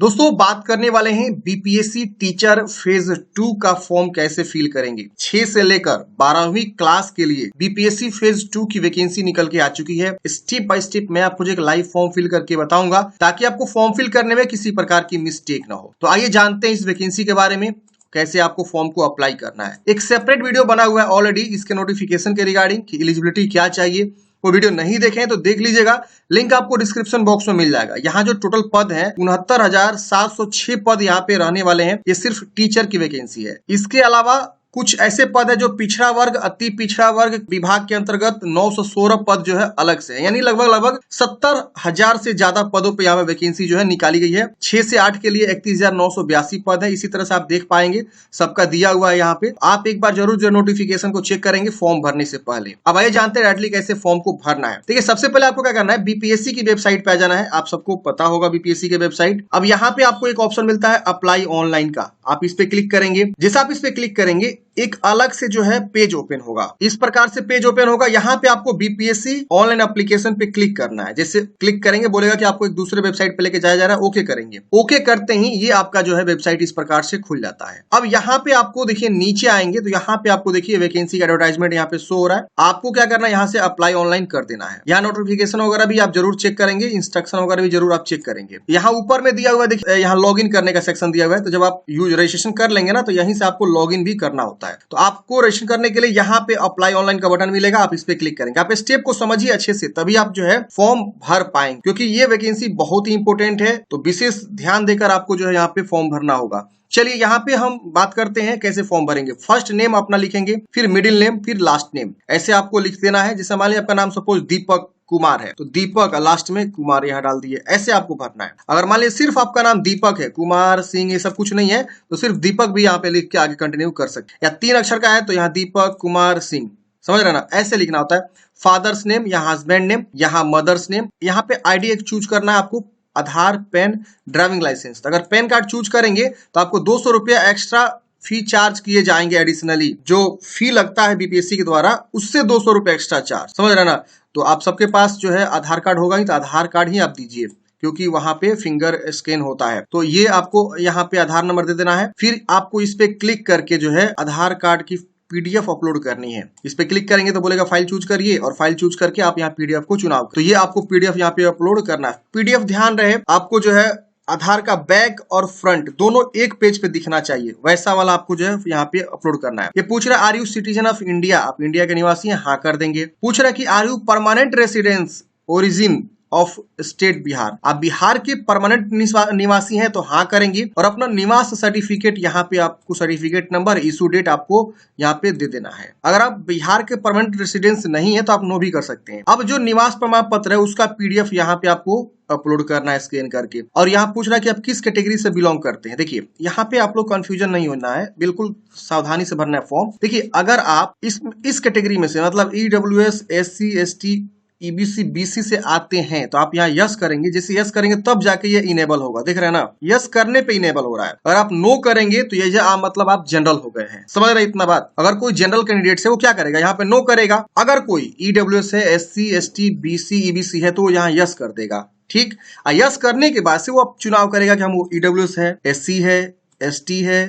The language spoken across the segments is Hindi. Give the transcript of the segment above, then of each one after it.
दोस्तों बात करने वाले हैं बीपीएससी टीचर फेज 2 का फॉर्म कैसे फिल करेंगे। 6 से लेकर 12वीं क्लास के लिए बीपीएससी फेज 2 की वैकेंसी निकल के आ चुकी है। स्टेप बाय स्टेप मैं आपको एक लाइव फॉर्म फिल करके बताऊंगा ताकि आपको फॉर्म फिल करने में किसी प्रकार की मिस्टेक ना हो। तो आइए जानते हैं इस वैकेंसी के बारे में, कैसे आपको फॉर्म को अप्लाई करना है। एक सेपरेट वीडियो बना हुआ है ऑलरेडी इसके नोटिफिकेशन के रिगार्डिंग कि एलिजिबिलिटी क्या चाहिए। वो वीडियो नहीं देखें तो देख लीजिएगा, लिंक आपको डिस्क्रिप्शन बॉक्स में मिल जाएगा। यहाँ जो टोटल पद है 69,706 पद यहाँ पे रहने वाले हैं। ये सिर्फ टीचर की वैकेंसी है। इसके अलावा कुछ ऐसे पद है जो पिछड़ा वर्ग, अति पिछड़ा वर्ग विभाग के अंतर्गत 916 पद जो है अलग से है, यानी लगभग 70,000 से ज्यादा पदों पे यहाँ पे वैकेंसी जो है निकाली गई है। 6 से 8 के लिए 31,982 पद है। इसी तरह से आप देख पाएंगे सबका दिया हुआ है यहाँ पे। आप एक बार जरूर जो नोटिफिकेशन को चेक करेंगे फॉर्म भरने से पहले। अब आइए जानते हैं डायरेक्टली कैसे फॉर्म को भरना है। देखिए सबसे पहले आपको क्या करना है, बीपीएससी की वेबसाइट पे आ जाना है। आप सबको पता होगा बीपीएससी की वेबसाइट। अब यहाँ पे आपको एक ऑप्शन मिलता है अप्लाई ऑनलाइन का, आप इस पे क्लिक करेंगे। जैसे आप इस पे क्लिक करेंगे एक अलग से जो है पेज ओपन होगा। इस प्रकार से पेज ओपन होगा। यहाँ पे आपको बीपीएससी ऑनलाइन एप्लीकेशन पे क्लिक करना है। जैसे क्लिक करेंगे बोलेगा कि आपको एक दूसरे वेबसाइट पे लेके जाया जा रहा है, ओके करेंगे। ओके करते ही ये आपका जो है वेबसाइट इस प्रकार से खुल जाता है। अब यहाँ पे आपको देखिए नीचे आएंगे तो यहाँ पे आपको देखिए वैकेंसी का एडवर्टाइजमेंट यहाँ पे शो हो रहा है। आपको क्या करना है, यहाँ से अप्लाई ऑनलाइन कर देना है। यहाँ नोटिफिकेशन वगैरह भी आप जरूर चेक करेंगे, इंस्ट्रक्शन वगैरह भी जरूर आप चेक करेंगे। यहाँ ऊपर में दिया हुआ है, देखिए यहाँ लॉग इन करने का सेक्शन दिया हुआ है। तो जब आप रजिस्ट्रेशन कर लेंगे ना तो यहीं से आपको लॉग इन भी करना होता है। तो आपको रजिस्ट्रेशन करने के लिए यहाँ पे अप्लाई ऑनलाइन का बटन मिलेगा, आप इस पे क्लिक करेंगे। आप स्टेप को समझिए अच्छे से, तभी आप जो है फॉर्म भर पाएंगे, क्योंकि ये वैकेंसी बहुत ही इंपॉर्टेंट है। तो विशेष ध्यान देकर आपको जो है यहाँ पे फॉर्म भरना होगा। चलिए यहाँ पे हम बात करते हैं कैसे फॉर्म भरेंगे। फर्स्ट नेम अपना लिखेंगे, फिर मिडिल नेम, फिर लास्ट नेम, ऐसे आपको लिख देना है। जैसे मान लीजिए आपका नाम सपोज दीपक कुमार है तो दीपक लास्ट में कुमार यहाँ डाल दिए, ऐसे आपको भरना है। अगर मान लीजिए सिर्फ आपका नाम दीपक है, कुमार सिंह ये सब कुछ नहीं है, तो सिर्फ दीपक भी यहाँ पे लिख के आगे कंटिन्यू कर सकते। या 3 अक्षर का है तो यहाँ दीपक कुमार सिंह, समझ रहे ना, ऐसे लिखना होता है। फादर्स नेम, यहाँ हस्बैंड नेम, यहाँ मदर्स नेम। यहाँ पे आईडी एक चूज करना है आपको, आधार, पैन, ड्राइविंग लाइसेंस। तो अगर पैन कार्ड चूज करेंगे तो आपको 200 रुपया एक्स्ट्रा फी चार्ज किए जाएंगे। एडिशनली जो फी लगता है बीपीएससी के द्वारा उससे 200 रुपए एक्स्ट्रा चार्ज, समझ रहे ना। तो आप सबके पास जो है आधार कार्ड होगा ही, तो आधार कार्ड ही आप दीजिए, क्योंकि वहां पे फिंगर स्कैन होता है। तो ये आपको यहाँ पे आधार नंबर दे देना है। फिर आपको इस पे क्लिक करके जो है आधार कार्ड की पीडीएफ अपलोड करनी है। इस पे क्लिक करेंगे तो बोलेगा फाइल चूज करिए, और फाइल चूज करके आप यहाँ पीडीएफ को चुनाव। तो ये आपको पीडीएफ यहाँ पे अपलोड करना है। पीडीएफ ध्यान रहे आपको जो है आधार का बैक और फ्रंट दोनों एक पेज पे दिखना चाहिए, वैसा वाला आपको जो है यहाँ पे अपलोड करना है। ये पूछ रहा है are you citizen of India, आप इंडिया के निवासी हैं, हाँ कर देंगे। पूछ रहा है कि are you permanent residence origin of state Bihar, आप बिहार के परमानेंट निवासी हैं तो हाँ करेंगे। और अपना निवास सर्टिफिकेट यहाँ पे आपको सर्टिफिकेट नंबर, इशू डेट आपको यहाँ पे दे देना है। अगर आप बिहार के परमानेंट रेसिडेंस नहीं है तो आप नो भी कर सकते हैं। अब जो निवास प्रमाण पत्र है उसका पीडीएफ यहाँ पे आपको अपलोड करना है स्कैन करके। और यहाँ पूछ रहा है कि आप किस कैटेगरी से बिलोंग करते हैं। देखिए यहाँ पे आप लोग कंफ्यूजन नहीं होना है, बिल्कुल सावधानी से भरना है फॉर्म। देखिए अगर आप इस कैटेगरी में से मतलब EWS, SC, ST, EBC, BC से आते हैं तो आप यहाँ यस करेंगे। जैसे यस करेंगे तब जाके ये इनेबल होगा, देख रहे हैं ना, यस करने पे इनेबल हो रहा है। अगर आप नो करेंगे तो ये मतलब आप जनरल हो गए हैं, समझ रहे हैं इतना बात। अगर कोई जनरल कैंडिडेट है वो क्या करेगा, यहाँ पे नो करेगा। अगर कोई ईडब्ल्यूएस है, एससी, एसटी, बीसी, ईबीसी है तो वो यहाँ यस कर देगा, ठीक। यस करने के बाद से वो अब चुनाव करेगा कि हम ईडब्ल्यूएस है, एससी है, एसटी है,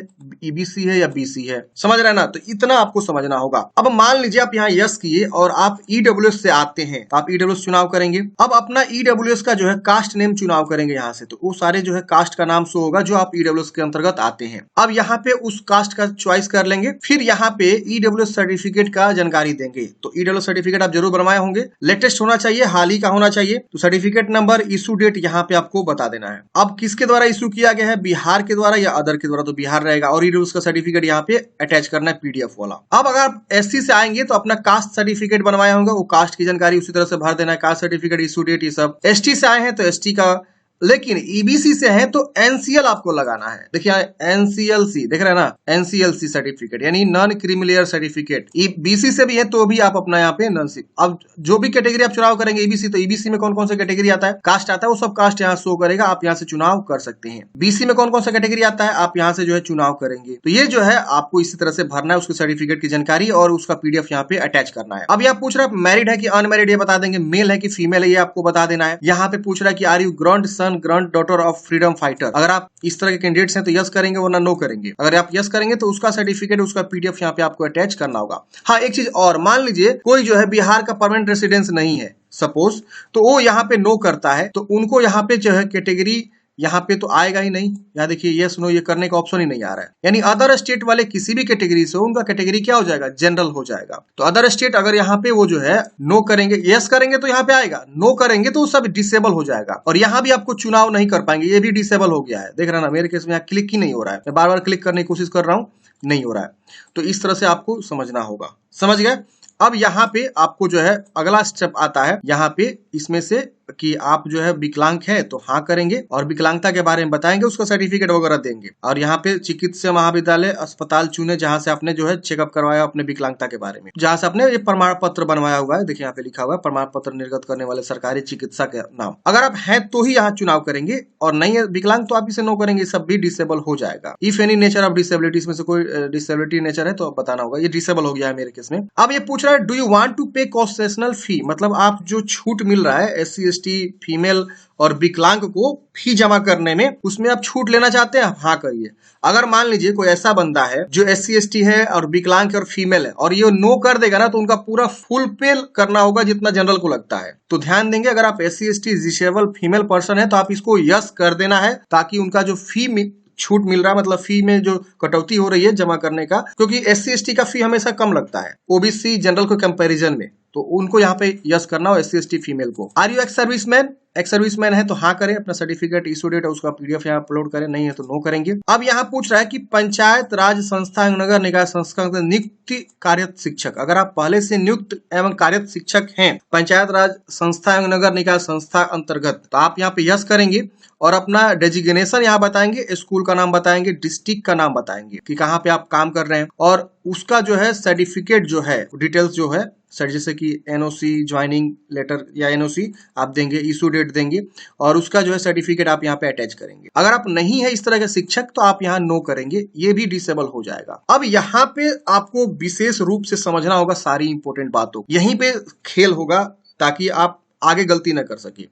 ईबीसी है या बीसी है, समझ रहे हैं ना। तो इतना आपको समझना होगा। अब मान लीजिए आप यहाँ यस किए और आप ईडब्ल्यूएस से आते हैं तो आप ईडब्ल्यूएस चुनाव करेंगे। अब अपना ईडब्ल्यूएस का जो है कास्ट नेम चुनाव करेंगे यहाँ से, तो वो सारे जो है कास्ट का नाम शो होगा जो आप ईडब्ल्यूएस के अंतर्गत आते हैं। अब यहाँ पे उस कास्ट का चॉइस कर लेंगे। फिर यहाँ पे ईडब्ल्यूएस सर्टिफिकेट का जानकारी देंगे। तो ईडब्ल्यूएस सर्टिफिकेट आप जरूर बनवाए होंगे, लेटेस्ट होना चाहिए, हाल ही का होना चाहिए। तो सर्टिफिकेट नंबर, इशू डेट यहाँ पे आपको बता देना है। अब किसके द्वारा इशू किया गया है, बिहार के द्वारा या अदर के द्वारा, तो बिहार रहेगा। और ईडब्ल्यूएस का सर्टिफिकेट यहाँ पे अटैच करना है पीडीएफ वाला। अब अगर आप एससी से आएंगे तो अपना कास्ट सर्टिफिकेट बनवाया होगा, वो कास्ट की जानकारी उसी तरह से भर देना है, कास्ट सर्टिफिकेट, इशू डेट, ये सब। एसटी से आए हैं तो एसटी का, लेकिन ईबीसी से है तो एनसीएल आपको लगाना है। देखिए एनसीएलसी देख रहे हैं ना, एनसीएलसी सर्टिफिकेट यानी नॉन क्रिमिलियर सर्टिफिकेट। बीसी से भी है तो भी आप अपना यहाँ पे नॉन सी। अब जो भी कैटेगरी आप चुनाव करेंगे ईबीसी, तो ईबीसी में कौन कौन सा कैटेगरी आता है, कास्ट आता है, वो सब कास्ट यहाँ शो करेगा, आप यहाँ से चुनाव कर सकते हैं। बीसी में कौन कौन सा कैटेगरी आता है आप यहाँ से जो है चुनाव करेंगे। तो ये जो है आपको इसी तरह से भरना है, उसके सर्टिफिकेट की जानकारी और उसका पीडीएफ यहाँ पे अटैच करना है। अब यहाँ पूछ रहा है मैरिड है कि अनमैरिड, ये बता देंगे। मेल है कि फीमेल है ये आपको बता देना है। यहाँ पे पूछ रहा है कि are you grandson son granddaughter of freedom fighter. अगर आप इस तरह के कैंडिडेट्स हैं तो यस करेंगे वरना नो करेंगे। अगर आप यस करेंगे तो उसका सर्टिफिकेट, उसका पीडीएफ यहाँ पे आपको अटैच करना होगा। हाँ, एक चीज और, मान लीजिए कोई जो है बिहार का परमानेंट रेसिडेंस नहीं है सपोज, तो वो यहाँ पे नो करता है, तो उनको यहाँ पे जो है कैटेगरी यहाँ पे तो आएगा ही नहीं। यहाँ देखिए यस नो ये करने का ऑप्शन ही नहीं आ रहा है। यानी अदर स्टेट वाले किसी भी कैटेगरी से हो, उनका कैटेगरी क्या हो जाएगा, जनरल हो जाएगा। तो अदर स्टेट अगर यहाँ पे वो जो है नो करेंगे, यस करेंगे तो यहाँ पे आएगा, नो करेंगे तो सब डिसेबल हो जाएगा। और यहाँ भी आपको चुनाव नहीं कर पाएंगे, ये भी डिसेबल हो गया है। देख रहे हैं ना, मेरे केस में यहाँ क्लिक ही नहीं हो रहा है, मैं बार बार क्लिक करने की कोशिश कर रहा हूँ, नहीं हो रहा है। तो इस तरह से आपको समझना होगा, समझ गए। अब यहाँ पे आपको जो है अगला स्टेप आता है, यहाँ पे इसमें से कि आप जो है विकलांग है तो हाँ करेंगे और विकलांगता के बारे में बताएंगे, उसका सर्टिफिकेट वगैरह देंगे। और यहाँ पे चिकित्सा महाविद्यालय अस्पताल चुने जहां से आपने जो है चेकअप करवाया अपने विकलांगता के बारे में, जहां से आपने ये प्रमाण पत्र बनवाया हुआ है। देखिए यहाँ पे लिखा हुआ है प्रमाण पत्र निर्गत करने वाले सरकारी चिकित्सा के नाम। अगर आप हैं तो ही यहाँ चुनाव करेंगे, और नहीं है विकलांग तो आप इसे नो करेंगे, सब भी डिसेबल हो जाएगा। If any nature of disabilities में से कोई डिसेबिलिटी नेचर है तो बताना होगा। ये डिसेबल हो गया है मेरे केस में। अब ये पूछ रहा है डू यू वांट टू पे कंसेशनल फी, मतलब आप जो छूट मिल रहा है SC ST फीमेल और विकलांग को फी जमा करने में, उसमें आप छूट लेना चाहते हैं, हाँ करिए। अगर मान लीजिए कोई ऐसा बंदा है जो SC ST है और विकलांग है और फीमेल है और ये नो कर देगा ना, तो उनका पूरा फुल पे करना होगा जितना जनरल को लगता है। तो ध्यान देंगे, अगर आप SC ST disable female person है तो आप इसको यस कर देना है, ताकि उनका जो फी छूट मिल रहा है, मतलब फी में जो कटौती हो रही है जमा करने का, क्योंकि SC ST का फी हमेशा कम लगता है OBC जनरल को कंपैरिजन में, तो उनको यहाँ पे यस करना हो SC ST फीमेल को। Are you ex serviceman, ex serviceman है तो हाँ करें, अपना सर्टिफिकेट इशू डेट है उसका पीडीएफ यहाँ अपलोड करें, नहीं है तो नो करेंगे। अब यहाँ पूछ रहा है कि पंचायत राज संस्था एवं नगर निकाय संस्था नियुक्त कार्यरत शिक्षक, अगर आप पहले से नियुक्त एवं कार्यरत शिक्षक हैं पंचायत राज संस्था एवं नगर निकाय संस्था अंतर्गत, तो आप यहाँ पे यस करेंगे और अपना डेजिग्नेशन यहाँ बताएंगे, स्कूल का नाम बताएंगे, डिस्ट्रिक्ट का नाम बताएंगे कि कहाँ पे आप काम कर रहे हैं, और उसका जो है सर्टिफिकेट जो है डिटेल्स जो है सर, जैसे कि NOC ज्वाइनिंग लेटर या NOC आप देंगे, इशू डेट देंगे, और उसका जो है सर्टिफिकेट आप यहाँ पे अटैच करेंगे। अगर आप नहीं है इस तरह के शिक्षक तो आप यहाँ नो करेंगे, ये भी डिसेबल हो जाएगा। अब यहाँ पे आपको विशेष रूप से समझना होगा सारी इंपॉर्टेंट बातों, यहीं पे खेल होगा ताकि आप आगे गलती न कर सके।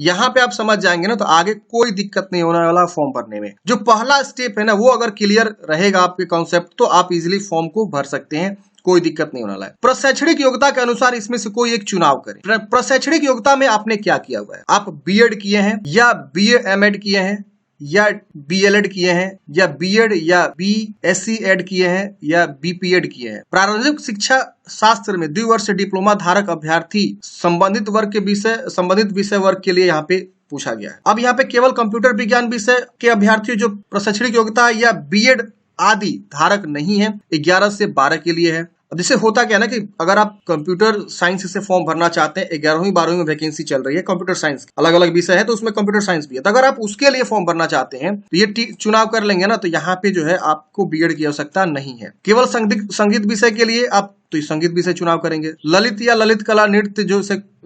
यहाँ पे आप समझ जाएंगे ना तो आगे कोई दिक्कत नहीं होने वाला फॉर्म भरने में। जो पहला स्टेप है ना, वो अगर क्लियर रहेगा आपके कॉन्सेप्ट तो आप इजिली फॉर्म को भर सकते हैं, कोई दिक्कत नहीं होने वाला है। प्रशैक्षणिक योग्यता के अनुसार इसमें से कोई एक चुनाव करें। प्रशैक्षणिक योग्यता में आपने क्या किया हुआ है, आप बीएड किए हैं या BA MAd किए हैं या BLEd किए हैं या BEd या BSc एड किए हैं या BPEd किए हैं। प्रारंभिक शिक्षा शास्त्र में द्विवर्षीय डिप्लोमा धारक अभ्यर्थी संबंधित विषय वर्ग के लिए यहाँ पे पूछा गया है। अब यहाँ पे केवल कंप्यूटर विज्ञान विषय के अभ्यर्थी जो प्रशैक्षणिक योग्यता या BEd आदि धारक नहीं है, 11 से 12 के लिए है। अब जैसे होता क्या ना कि अगर आप कंप्यूटर साइंस से फॉर्म भरना चाहते हैं, 11वीं 12वीं में वैकेंसी चल रही है कंप्यूटर साइंस, अलग अलग विषय है तो उसमें कंप्यूटर साइंस भी है, तो अगर आप उसके लिए फॉर्म भरना चाहते हैं तो ये चुनाव कर लेंगे ना, तो यहाँ पे जो है आपको BEd की आवश्यकता नहीं है। केवल संगीत विषय के लिए आप तो संगीत विषय चुनाव करेंगे। ललित या ललित कला नृत्य जो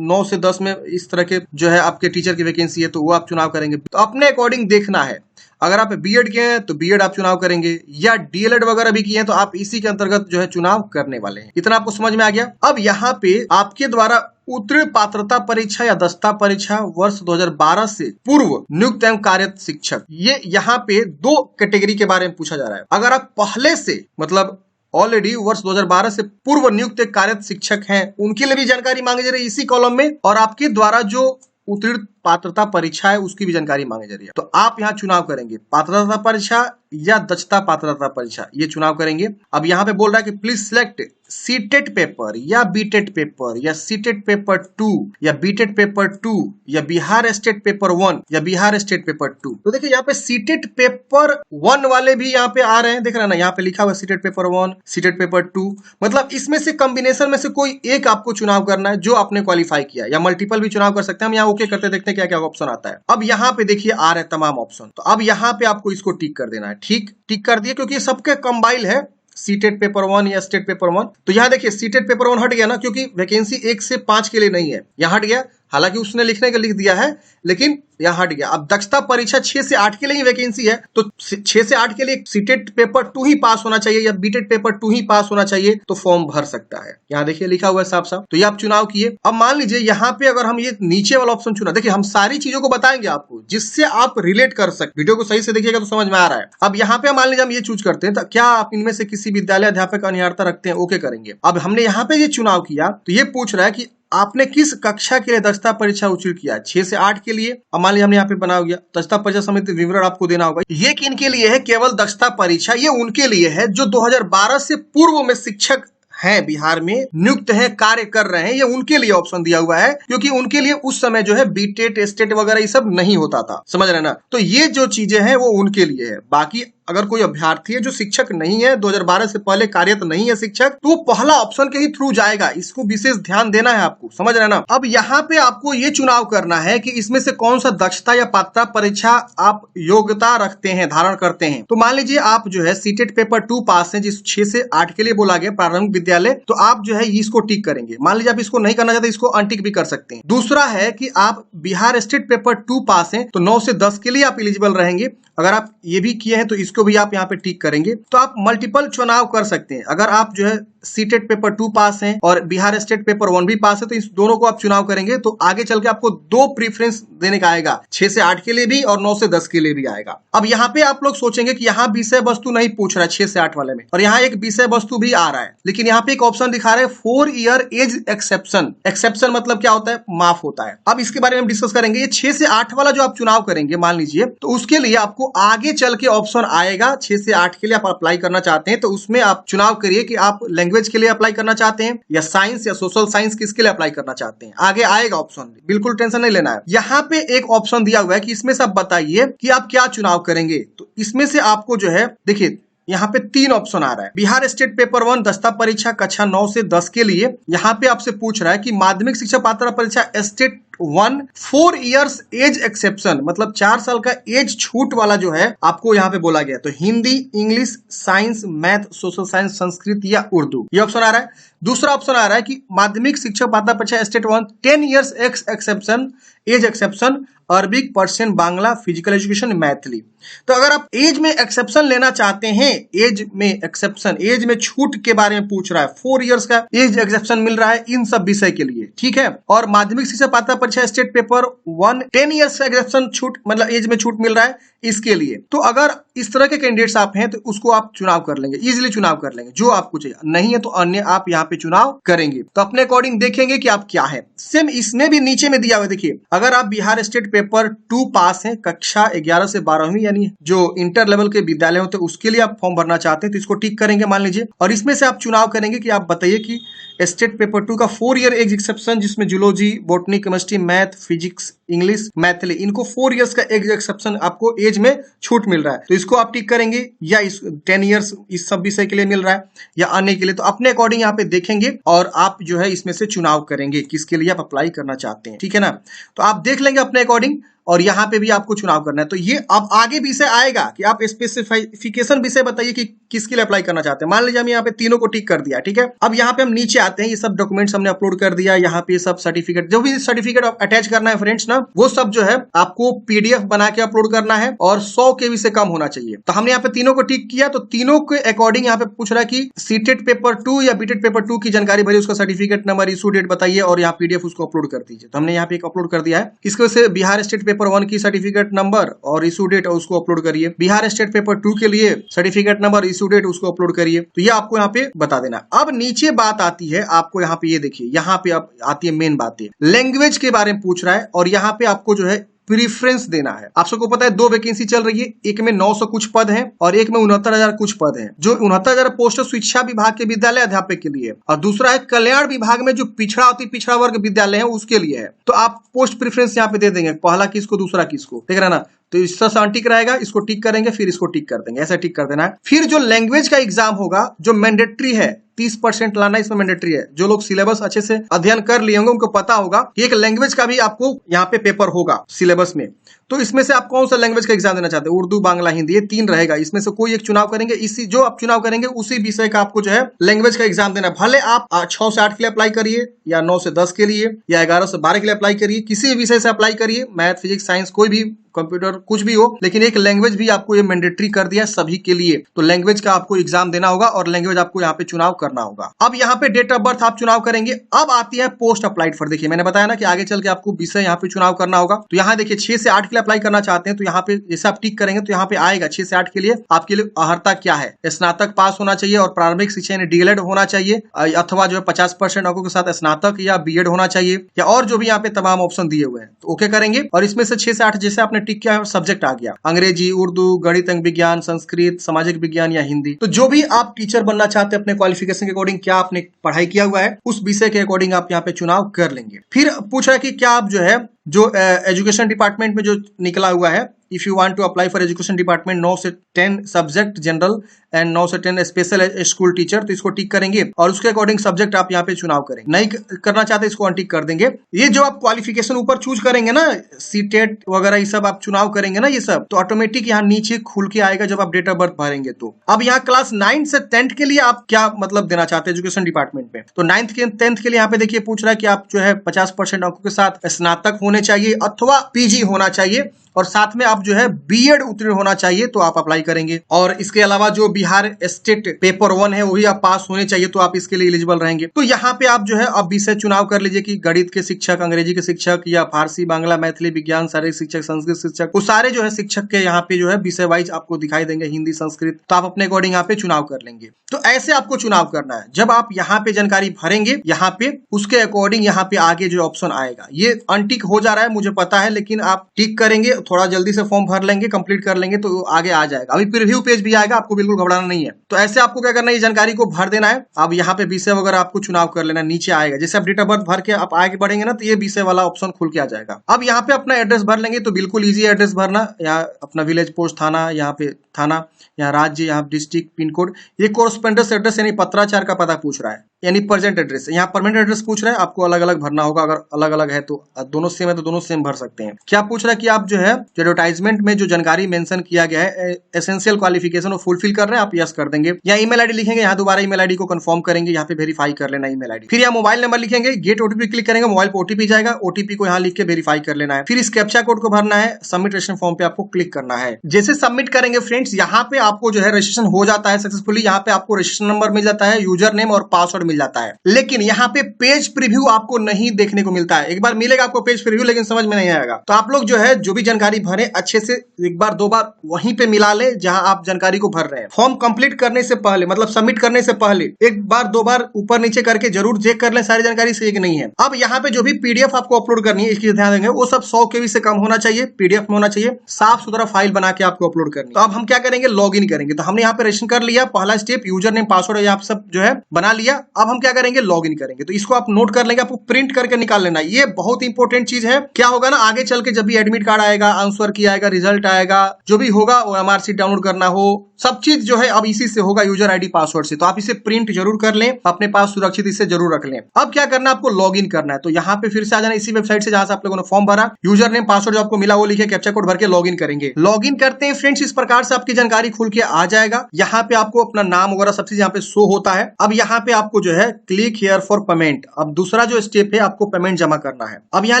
9 से 10 में इस तरह के जो है आपके टीचर की वैकेंसी है तो वो आप चुनाव करेंगे। तो अपने अकॉर्डिंग देखना है, अगर आप BEd किए हैं तो BEd आप चुनाव करेंगे, या DLEd वगैरह भी किए हैं तो आप इसी के अंतर्गत जो है चुनाव करने वाले हैं। इतना आपको समझ में आ गया। अब यहाँ पे आपके द्वारा उत्तीर्ण पात्रता परीक्षा या दस्ता परीक्षा वर्ष 2012 से पूर्व नियुक्त एवं कार्यरत शिक्षक, ये यहाँ पे 2 कैटेगरी के बारे में पूछा जा रहा है। अगर आप पहले से मतलब ऑलरेडी वर्ष 2012 से पूर्व नियुक्त कार्यरत शिक्षक हैं, उनके लिए भी जानकारी मांगी जा रही है इसी कॉलम में, और आपके द्वारा जो उत्तीर्ण पात्रता परीक्षा है उसकी भी जानकारी मांगी जा रही है। तो आप यहाँ चुनाव करेंगे पात्रता परीक्षा या दक्षता पात्रता परीक्षा, ये चुनाव करेंगे। अब यहाँ पे बोल रहा है कि प्लीज सिलेक्ट सीटेट पेपर या बीटेट पेपर या सीटेट पेपर 2 या बीटेट पेपर 2 या बिहार स्टेट पेपर 1 या बिहार स्टेट पेपर 2। तो देखिए यहाँ पे सीटेट पेपर 1 वाले भी यहाँ पे आ रहे हैं, देख रहे हैं ना, यहाँ पे लिखा हुआ सीटेट पेपर 1 सीटेट पेपर 2, मतलब इसमें से कॉम्बिनेशन में से कोई एक आपको चुनाव करना है जो आपने क्वालिफाई किया, या मल्टीपल भी चुनाव कर सकते हैं। हम यहाँ ओके करते देखते हैं क्या क्या ऑप्शन आता है। अब यहाँ पे देखिए आ रहे हैं तमाम ऑप्शन, तो अब यहाँ पे आपको इसको टिक कर देना है। ठीक, टिक कर दिए, क्योंकि सबके कंबाइल है सीटेट पेपर 1 या स्टेट पेपर 1। तो यहाँ देखिए सीटेट पेपर 1 हट गया ना, क्योंकि वैकेंसी 1 से 5 के लिए नहीं है, यहाँ हट गया। हालांकि उसने लिखने का लिख दिया है, लेकिन यहाँ हट गया। अब दक्षता परीक्षा 6 से 8 के लिए ही वैकेंसी है, तो 6 से 8 के लिए सीटेट पेपर 2 ही पास होना चाहिए या बीटेट पेपर 2 ही पास होना चाहिए तो फॉर्म भर सकता है। यहाँ देखिए लिखा हुआ है साफ साफ। तो ये आप चुनाव किए। अब मान लीजिए यहाँ पे अगर हम ये नीचे वाला ऑप्शन चुना, देखिए हम सारी चीजों को बताएंगे आपको जिससे आप रिलेट कर सकते। वीडियो को सही से देखिएगा तो समझ में आ रहा है। अब यहाँ पे मान लीजिए हम ये चूज करते हैं, तो क्या आप इनमें से किसी विद्यालय अध्यापक का अनिवार्यता रखते हैं? ओके करेंगे। अब हमने यहाँ पे ये चुनाव किया तो ये पूछ रहा है कि आपने किस कक्षा के लिए दक्षता परीक्षा उत्तीर्ण किया? 6 से 8 के लिए। अब मान लीजिए हमने यहाँ पे बना गया दक्षता परीक्षा समिति विवरण आपको देना होगा। ये किन के लिए है? केवल दक्षता परीक्षा ये उनके लिए है जो 2012 से पूर्व में शिक्षक हैं, बिहार में नियुक्त है, कार्य कर रहे हैं। ये उनके लिए ऑप्शन दिया हुआ है क्योंकि उनके लिए उस समय जो है बीटेट स्टेट वगैरह ये सब नहीं होता था, समझ रहे ना। तो ये जो चीजें हैं वो उनके लिए है। बाकी अगर कोई अभ्यर्थी है जो शिक्षक नहीं है, 2012 से पहले कार्यरत नहीं है शिक्षक, तो वो पहला ऑप्शन के ही थ्रू जाएगा। इसको विशेष ध्यान देना है आपको, समझ रहे ना। अब यहाँ पे आपको ये चुनाव करना है कि इसमें से कौन सा दक्षता या पात्रता परीक्षा आप योग्यता रखते हैं, धारण करते हैं। तो मान लीजिए आप जो है सीटेट पेपर 2 पास है, जिस 6 से 8 के लिए बोला गया प्रारंभिक विद्यालय, तो आप जो है इसको टिक करेंगे। मान लीजिए आप इसको नहीं करना चाहते, इसको अनटिक भी कर सकते हैं। दूसरा है कि आप बिहार स्टेट पेपर 2 पास हैं तो 9 से 10 के लिए आप एलिजिबल रहेंगे। अगर आप ये भी किए हैं तो इसको भी आप यहाँ पे टिक करेंगे। तो आप मल्टीपल चुनाव कर सकते हैं। अगर आप जो है सीटेट पेपर 2 पास हैं और बिहार स्टेट पेपर 1 भी पास है तो इस दोनों को आप चुनाव करेंगे तो आगे चल के आपको 2 प्रीफरेंस देने का आएगा, 6 से 8 के लिए भी और 9 से 10 के लिए भी आएगा। अब यहाँ पे आप लोग सोचेंगे कि यहाँ विषय वस्तु नहीं पूछ रहा है 6 से 8 वाले में, और यहाँ एक विषय वस्तु भी आ रहा है, लेकिन यहाँ पे एक ऑप्शन दिखा रहे हैं 4 ईयर एज एक्सेप्शन। एक्सेप्शन मतलब क्या होता है? माफ होता है। अब इसके बारे में हम डिस्कस करेंगे। ये 6 से 8 वाला जो आप चुनाव करेंगे मान लीजिए, तो उसके लिए आपको आगे चल के ऑप्शन आएगा। 6 से 8 के लिए आप अप्लाई करना चाहते हैं तो उसमें आप चुनाव करिए कि आप लैंग्वेज के लिए अप्लाई करना चाहते हैं या साइंस या सोशल साइंस किसके लिए अप्लाई करना चाहते हैं। आगे आएगा ऑप्शन, बिल्कुल टेंशन नहीं लेना है। यहाँ पे एक ऑप्शन दिया हुआ है कि इसमें से आप बताइए कि आप क्या चुनाव करेंगे। तो इसमें से आपको जो है देखिए यहाँ पे 3 ऑप्शन आ रहा है। बिहार स्टेट पेपर 1 दस्ता परीक्षा कक्षा 9 से 10 के लिए यहाँ पे आपसे पूछ रहा है कि माध्यमिक शिक्षा पात्रता परीक्षा स्टेट 1 4 इयर्स एज एक्सेप्शन, मतलब 4 साल का एज छूट वाला जो है आपको यहाँ पे बोला गया। तो Hindi, English, science, math, social science, Sanskrit या उर्दू, ये ऑप्शन आ रहा है। दूसरा ऑप्शन आ रहा है कि माध्यमिक शिक्षा पात्रता परीक्षा state 1 10 years exception, age exception, Arabic, Persian, Bangla, physical education, Maithili. तो अगर आप एज में एक्सेप्शन लेना चाहते हैं, एज में एक्सेप्शन, एज में छूट के बारे में पूछ रहा है, 4 इयर्स का एज एक्सेप्शन मिल रहा है इन सब विषय के लिए, ठीक है। और माध्यमिक शिक्षा पात्रता परीक्षा स्टेट पेपर 1 10 इयर्स का एक्सेप्शन छूट, मतलब एज में छूट मिल रहा है इसके लिए। तो अगर इस तरह के कैंडिडेट्स आप हैं तो उसको आप चुनाव कर लेंगे, इजीली चुनाव कर लेंगे जो आपको चाहिए। नहीं है तो अन्य आप यहाँ पे चुनाव करेंगे। तो अपने अकॉर्डिंग देखेंगे कि आप क्या है। सेम इसमें भी नीचे में दिया हुआ देखिए, अगर आप बिहार स्टेट पेपर 2 पास हैं, कक्षा 11 से 12वीं यानी जो इंटर लेवल के विद्यालय होते हैं उसके लिए आप फॉर्म भरना चाहते हैं तो इसको टिक करेंगे मान लीजिए। और इसमें से आप चुनाव करेंगे कि आप बताइए कि स्टेट पेपर 2 का 4 ईयर एज एक्सेप्शन, जिसमें zoology, botany, chemistry, math, physics, English, Maithili, इनको 4 इयर्स का एज एक्सेप्शन आपको एज में छूट मिल रहा है तो इसको आप टिक करेंगे, या इस 10 इयर्स इस सब विषय के लिए मिल रहा है या अन्य के लिए। तो अपने अकॉर्डिंग यहाँ पे देखेंगे और आप जो है इसमें से चुनाव करेंगे किसके लिए आप अप्लाई करना चाहते हैं, ठीक है ना। तो आप देख लेंगे अपने अकॉर्डिंग और यहाँ पे भी आपको चुनाव करना है। तो ये अब आगे विषय आएगा कि आप स्पेसिफिकेशन विषय बताइए कि किसके लिए अप्लाई करना चाहते हैं। मान लीजिए हम यहाँ पे तीनों को टिक कर दिया, ठीक है। अब यहाँ पे हम नीचे आते हैं, ये सब डॉक्यूमेंट्स हमने अपलोड कर दिया। यहाँ पे सब सर्टिफिकेट, जो भी सर्टिफिकेट अटैच करना है फ्रेंड्स ना, वो सब जो है आपको पीडीएफ बना के अपलोड करना है और 100 KB से कम होना चाहिए। तो हमने यहाँ पे तीनों को टिक किया। तो तीनों के अकॉर्डिंग यहाँ पे पूछ रहा है कि सीटेट पेपर 2 या बीटेट पेपर 2 की जानकारी भरी, उसका सर्टिफिकेट नंबर, इशू डेट बताइए और यहाँ पीडीएफ उसको अपलोड कर दीजिए। तो हमने यहाँ पे एक अपलोड कर दिया है। इसकी वजह से बिहार स्टेट पेपर 1 की सर्टिफिकेट नंबर और इशू डेट उसको अपलोड करिए। बिहार स्टेट पेपर 2 के लिए सर्टिफिकेट नंबर, इशू डेट उसको अपलोड करिए। तो ये आपको यहाँ पे बता देना। अब नीचे बात आती है आपको, यहाँ पे ये देखिए, यहाँ पे अब आती है मेन बात, लैंग्वेज के बारे में पूछ रहा है और यहाँ पे आपको जो है प्रीफ्रेंस देना है। आप सबको पता है 2 वैकेंसी चल रही है, एक में 900 कुछ पद हैं और एक में 69,000 कुछ पद हैं। जो 69,000 पोस्ट शिक्षा विभाग के विद्यालय अध्यापक के लिए और दूसरा है कल्याण विभाग में जो पिछड़ा वर्ग विद्यालय है उसके लिए है। तो आप पोस्ट प्रीफ्रेंस यहाँ पे दे देंगे, पहला किसको दूसरा किसको, देख रहे ना। तो इसका टिक रहेगा, इसको टिक करेंगे, फिर इसको टिक कर देंगे, ऐसा टिक कर देना है। फिर जो लैंग्वेज का एग्जाम होगा, जो मैंडेटरी है, 30% लाना इसमें मैंडेटरी है। जो लोग सिलेबस अच्छे से अध्ययन कर लिए होंगे उनको पता होगा कि एक लैंग्वेज का भी आपको यहाँ पे पेपर होगा सिलेबस में। तो इसमें से आप कौन सा लैंग्वेज का एग्जाम देना चाहते हैं, उर्दू, बांग्ला, हिंदी, ये 3 रहेगा। इसमें से कोई एक चुनाव करेंगे, इसी जो आप चुनाव करेंगे उसी विषय का आपको जो है लैंग्वेज का एग्जाम देना है। भले आप 6 से 8 के लिए अप्लाई करिए, या 9 से 10 के लिए, या 11 से 12 के लिए अप्लाई करिए, किसी विषय से अप्लाई करिए, मैथ, फिजिक्स, साइंस, कोई भी, कंप्यूटर, कुछ भी हो, लेकिन एक लैंग्वेज भी आपको ये मैंडेटरी कर दिया सभी के लिए। तो लैंग्वेज का आपको एग्जाम देना होगा और लैंग्वेज आपको यहाँ पे चुनाव करना होगा। अब यहाँ पे डेट ऑफ बर्थ आप चुनाव करेंगे। अब आती है पोस्ट अप्लाइड फॉर। देखिए मैंने बताया ना कि आगे चल के आपको विषय यहाँ पे चुनाव करना होगा। तो यहाँ देखिए 6 से 8 के लिए अप्लाई करना चाहते हैं तो यहाँ पे जैसे आप टिक करेंगे तो यहाँ पे आएगा 6 से 8 के लिए आपके लिए अर्हता क्या है, स्नातक पास होना चाहिए और प्रारंभिक शिक्षा यानी डीएलएड होना चाहिए, अथवा जो है 50% अंकों के साथ स्नातक या बीएड होना चाहिए, या और जो भी यहाँ पे तमाम ऑप्शन दिए हुए हैं। तो ओके करेंगे और इसमें से 6 से 8 जैसे आपने टिक किया है सब्जेक्ट आ गया, अंग्रेजी, उर्दू, गणित, अंक विज्ञान, संस्कृत, सामाजिक विज्ञान या हिंदी। तो जो भी आप टीचर बनना चाहते हैं अपने क्वालिफिकेशन के अकॉर्डिंग, क्या आपने पढ़ाई किया हुआ है, उस विषय के अकॉर्डिंग आप यहाँ पे चुनाव कर लेंगे। फिर पूछ रहा है कि क्या आप जो है जो एजुकेशन डिपार्टमेंट में जो निकला हुआ है, if you want to apply for education department 9 से 10 सब्जेक्ट जनरल एंड 9 से 10 स्पेशल स्कूल टीचर, तो इसको टिक करेंगे और उसके अकॉर्डिंग सब्जेक्ट आप यहाँ पे चुनाव करेंगे। नहीं करना चाहते इसको अनटिक कर देंगे। ये जो आप क्वालिफिकेशन ऊपर चूज करेंगे ना, सीटेट वगैरह ये सब आप चुनाव करेंगे ना, ये सब तो ऑटोमेटिक यहाँ नीचे खुल के आएगा जब आप डेट ऑफ बर्थ भरेंगे। तो अब यहाँ क्लास 9 से 10 के लिए आप क्या मतलब देना चाहते हैं एजुकेशन डिपार्टमेंट में, तो 9th के 10th के लिए यहाँ पे देखिए पूछ रहा है कि आप जो है 50% अंकों के साथ स्नातक होने चाहिए अथवा पीजी होना चाहिए और साथ में आप जो है बीएड उत्तीर्ण होना चाहिए, तो आप अप्लाई करेंगे। और इसके अलावा जो बिहार स्टेट पेपर 1 है वही आप पास होने चाहिए, तो आप इसके लिए एलिजिबल रहेंगे। तो यहाँ पे आप जो है अब विषय चुनाव कर लीजिए कि गणित के शिक्षक, अंग्रेजी के शिक्षक, या फारसी, बांग्ला, मैथिली, विज्ञान, शारीरिक शिक्षक, संस्कृत शिक्षक, वो सारे जो है शिक्षक के यहाँ पे जो है विषय वाइज आपको दिखाई देंगे, हिंदी, संस्कृत, तो आप अपने अकॉर्डिंग यहाँ पे चुनाव कर लेंगे। तो ऐसे आपको चुनाव करना है। जब आप यहाँ पे जानकारी भरेंगे यहाँ पे, उसके अकॉर्डिंग यहाँ पे आगे जो ऑप्शन आएगा, ये अनटिक हो जा रहा है मुझे पता है, लेकिन आप टिक करेंगे, थोड़ा जल्दी से फॉर्म भर लेंगे, कंप्लीट कर लेंगे तो आगे आ जाएगा। अभी प्रीव्यू पेज भी आएगा, आपको बिल्कुल घबराना नहीं है। तो ऐसे आपको क्या करना है, ये जानकारी को भर देना है। अब यहाँ पे विषय वगैरह आपको चुनाव कर लेना, नीचे आएगा। जैसे आप डेट ऑफ बर्थ भर के आप आगे बढ़ेंगे ना, तो ये विषय वाला ऑप्शन खुल के आ जाएगा। अब यहाँ पे अपना एड्रेस भर लेंगे, तो बिल्कुल ईजी एड्रेस भरना, यहाँ अपना विलेज, पोस्ट, थाना, यहाँ पे थाना, यहाँ राज्य, यहाँ डिस्ट्रिक्ट, पिन कोड, ये कोरस्पोंडेंस एड्रेस यानी पत्राचार का पता पूछ रहा है, यानी प्रेजेंट एड्रेस। यहाँ परमानेंट एड्रेस पूछ रहा है, आपको अलग अलग भरना होगा। अगर अलग अलग है तो दोनों सेम है तो दोनों सेम भर सकते हैं। क्या पूछ रहा है कि आप जो है एडवर्टाइजमेंट में जो जानकारी मेंशन किया गया है एसेंशियल क्वालिफिकेशन वो फुलफिल कर रहे हैं, आप यस कर देंगे। यहाँ ईमेल आईडी लिखेंगे, यहाँ दोबारा ईमेल आईडी को कंफर्म करेंगे, यहाँ पे वेरीफाई कर लेना ईमेल आईडी। फिर यहाँ मोबाइल नंबर लिखेंगे, गेट ओटीपी क्लिक करेंगे, मोबाइल पर ओटीपी जाएगा, ओटीपी को यहाँ लिख के वेरीफाई कर लेना है। फिर इस कैप्चा कोड को भरना है, सबमिट रजिस्ट्रेशन फॉर्म पे आपको क्लिक करना है। जैसे सबमिट करेंगे फ्रेंड्स, यहाँ पे आपको जो है रजिस्ट्रेशन हो जाता है सक्सेसफुली। यहाँ पे आपको रजिस्ट्रेशन नंबर मिल जाता है, यूजर नेम और पासवर्ड मिल जाता है। लेकिन यहाँ पे पेज प्रीव्यू आपको नहीं देखने को मिलता है। एक बार मिलेगा आपको पेज प्रीव्यू, लेकिन समझ में नहीं आएगा। तो आप लोग जो है जो भी जानकारी भरे अच्छे से एक बार 2 बार वहीं पे मिला ले जहां आप जानकारी को भर रहे हैं। फॉर्म कंप्लीट करने से पहले, मतलब सबमिट करने से पहले एक बार 2 बार ऊपर नीचे करके जरूर चेक कर ले सारी जानकारी सही कि नहीं है। अब यहाँ पे जो भी पीडीएफ आपको अपलोड करनी है, इसकी ध्यान देंगे, वो सब 100 KB से कम होना चाहिए, पीडीएफ में होना चाहिए, साफ सुथरा फाइल बना के आपको अपलोड करनी। तो अब हम क्या करेंगे, लॉग इन करेंगे। तो हमने यहाँ पे रजिस्ट्रेशन कर लिया, पहला स्टेप यूजर नेम पासवर्ड आप सब जो है बना लिया। अब हम क्या करेंगे, लॉग इन करेंगे। तो इसको आप नोट कर लेंगे, आपको प्रिंट करके निकाल लेना। ये बहुत इंपॉर्टेंट चीज है। क्या होगा ना, आगे चल के जब भी एडमिट कार्ड आएगा, आंसर की आएगा, रिजल्ट आएगा, जो भी होगा वो एमआरसी डाउनलोड करना हो, सब चीज जो है अब इसी से होगा, यूजर आईडी पासवर्ड से। तो आप इसे प्रिंट जरूर कर लें, अपने पास सुरक्षित इसे जरूर रख लें। अब क्या करना है, आपको लॉग इन करना है। तो यहाँ पे फिर से आ जाना इसी वेबसाइट से जहां से आप लोगों ने फॉर्म भरा, यूजर नेम पासवर्ड जो आपको मिला वो लिखे, कैप्चा कोड भर के लॉग इन करेंगे। लॉग इन करते हैं फ्रेंड्स, इस प्रकार से आपकी जानकारी खुल के आ जाएगा। यहाँ पे आपको अपना नाम वगैरह सब चीज यहाँ पे शो होता है। अब यहाँ पे आपको जो है क्लिक हियर फॉर पेमेंट, अब दूसरा जो स्टेप है आपको पेमेंट जमा करना है। अब यहाँ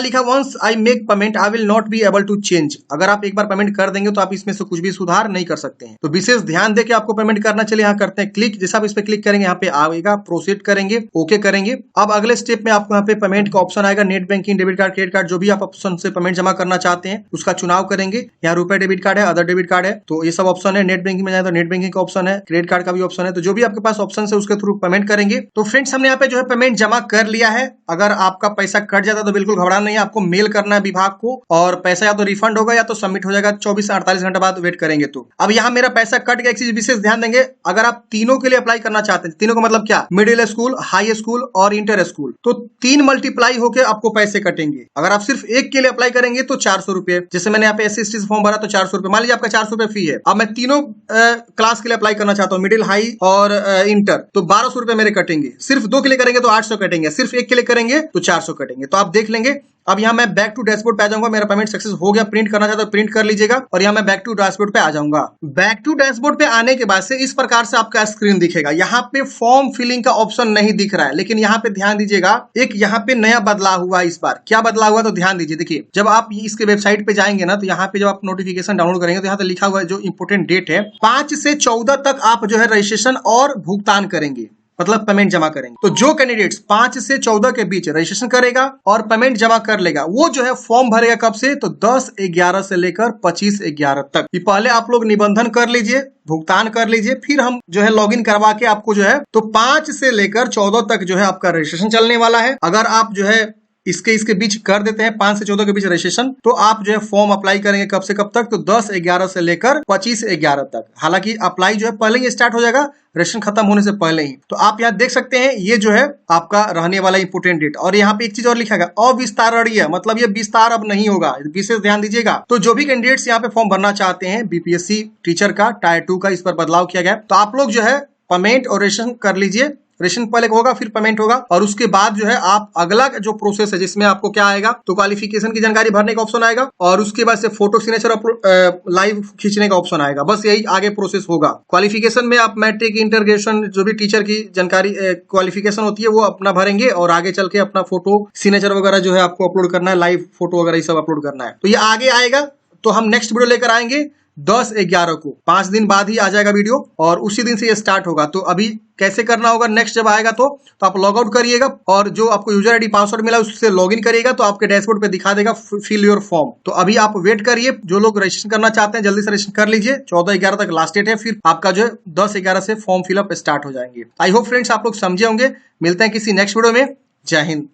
लिखा once I make payment I will not be able to change. अगर आप एक बार पेमेंट कर देंगे तो आप इसमें से कुछ भी सुधार नहीं कर सकते हैं। तो विशेष ध्यान देके आपको पेमेंट करना। चलिए यहाँ करते हैं क्लिक। जैसे आप इस पे क्लिक करेंगे यहाँ पे आएगा, प्रोसीड करेंगे, ओके करेंगे। अब अगले स्टेप में आपको यहाँ पे पेमेंट का ऑप्शन आएगा, net banking, debit card, credit card, जो भी आप ऑप्शन से पेमेंट जमा करना चाहते हैं उसका चुनाव करेंगे। यहाँ रुपए डेबिट कार्ड है, अदर डेबिट कार्ड है, तो ये सब ऑप्शन है, नेट बैंकिंग में जाए तो नेट बैंकिंग का ऑप्शन है, क्रेडिट कार्ड का भी ऑप्शन है। तो जो भी आपके पास ऑप्शन है उसके थ्रू पेमेंट करेंगे। तो फ्रेंड्स हमने यहाँ पे जो है पेमेंट जमा कर लिया है। अगर आपका पैसा कट जाता है तो बिल्कुल घबराना नहीं है, आपको मेल करना है विभाग को, और पैसा या तो रिफंड होगा या तो सबमिट हो जाएगा। 24 से 48 घंटे बाद वेट करेंगे। तो अब यहाँ मेरा पैसा कट गया। एक चीज विशेष ध्यान देंगे, अगर आप तीनों के लिए अप्लाई करना चाहते हैं, तीनों का मतलब क्या, मिडिल स्कूल, हाई स्कूल और इंटर स्कूल, तो 3 मल्टीप्लाई होकर आपको पैसे कटेंगे। अगर आप सिर्फ एक के लिए अप्लाई करेंगे तो 400 रुपए, जैसे मैंने यहाँ पे SC/ST फॉर्म भरा तो 400 रुपए, मान लीजिए आपका 400 रुपए फी है। अब मैं तीनों क्लास के लिए अप्लाई करना चाहता हूँ, मिडिल, हाई और इंटर, तो 1200 रुपए मेरे कटेंगे। सिर्फ 2 के लिए करेंगे तो 800 कटेंगे, सिर्फ एक के लिए करेंगे तो 400 कटेंगे। तो आप देख लेंगे। अब यहाँ मैं बैक टू डैशबोर्ड पे आ जाऊंगा। मेरा पेमेंट सक्सेस हो गया। प्रिंट करना चाहता तो प्रिंट कर लीजिएगा, और यहाँ मैं बैक टू डैशबोर्ड पे आ जाऊंगा। बैक टू डैशबोर्ड पे आने के बाद से इस प्रकार से आपका स्क्रीन दिखेगा। यहाँ पे फॉर्म फिलिंग का ऑप्शन नहीं दिख रहा है, लेकिन यहाँ पे ध्यान दीजिएगा, एक यहाँ पे नया बदलाव हुआ इस बार। क्या बदलाव हुआ तो ध्यान दीजिए। देखिए, जब आप इसके वेबसाइट पे जाएंगे ना, तो यहाँ पे जब आप नोटिफिकेशन डाउनलोड करेंगे तो यहाँ पे लिखा हुआ है जो इंपोर्टेंट डेट है, 5 से 14 तक आप जो है रजिस्ट्रेशन और भुगतान करेंगे, मतलब पेमेंट जमा करेंगे। तो जो कैंडिडेट्स 5 से 14 के बीच रजिस्ट्रेशन करेगा और पेमेंट जमा कर लेगा, वो जो है फॉर्म भरेगा कब से, तो 10/11 से लेकर 25/11 तक। ये पहले आप लोग निबंधन कर लीजिए, भुगतान कर लीजिए, फिर हम जो है लॉगिन करवा के आपको जो है, तो 5 से लेकर 14 तक जो है आपका रजिस्ट्रेशन चलने वाला है। अगर आप जो है इसके बीच कर देते हैं 5 से 14 के बीच रजिस्ट्रेशन, तो आप जो है फॉर्म अप्लाई करेंगे कब से कब तक, तो 10/11 से लेकर 25/11 तक। हालांकि अप्लाई जो है पहले ही स्टार्ट हो जाएगा, रजिस्ट्रेशन खत्म होने से पहले ही। तो आप यहाँ देख सकते हैं, ये जो है आपका रहने वाला इंपोर्टेंट डेट। और यहाँ पे एक चीज और लिखा गया, अविस्तारणीय, मतलब ये विस्तार अब नहीं होगा, विशेष ध्यान दीजिएगा। तो जो भी कैंडिडेट्स यहाँ पे फॉर्म भरना चाहते हैं BPSC टीचर का टायर 2 का, इस पर बदलाव किया गया। तो आप लोग जो है पेमेंट और रजिस्ट्रेशन कर लीजिए। रजिस्ट्रेशन पहले होगा, फिर पेमेंट होगा, और उसके बाद जो है आप अगला जो प्रोसेस है, जिसमें आपको क्या आएगा, तो क्वालिफिकेशन की जानकारी भरने का ऑप्शन आएगा, और उसके बाद से फोटो सिग्नेचर लाइव खींचने का ऑप्शन आएगा। बस यही आगे प्रोसेस होगा। क्वालिफिकेशन में आप मैट्रिक, इंटर, ग्रेजुएशन, जो भी टीचर की जानकारी क्वालिफिकेशन होती है वो अपना भरेंगे, और आगे चल के अपना फोटो सिग्नेचर वगैरह जो है आपको अपलोड करना है, लाइव फोटो वगैरह ये सब अपलोड करना है। तो ये आगे आएगा। तो हम नेक्स्ट वीडियो लेकर आएंगे 10/11 को, 5 दिन बाद ही आ जाएगा वीडियो, और उसी दिन से ये स्टार्ट होगा। तो अभी कैसे करना होगा नेक्स्ट जब आएगा तो आप लॉग आउट करिएगा, और जो आपको यूजर आईडी पासवर्ड मिला उससे लॉगिन करिएगा, तो आपके डैशबोर्ड पे दिखा देगा फिल योर फॉर्म। तो अभी आप वेट करिए, जो लोग रजिस्ट्रेशन करना चाहते हैं जल्दी से रजिस्ट्रेशन कर लीजिए। 14/11 तक लास्ट डेट है, फिर आपका जो है 10/11 से फॉर्म फिलअप स्टार्ट हो जाएंगे। आई होप फ्रेंड्स आप लोग समझे होंगे। मिलते हैं किसी नेक्स्ट वीडियो में। जय हिंद।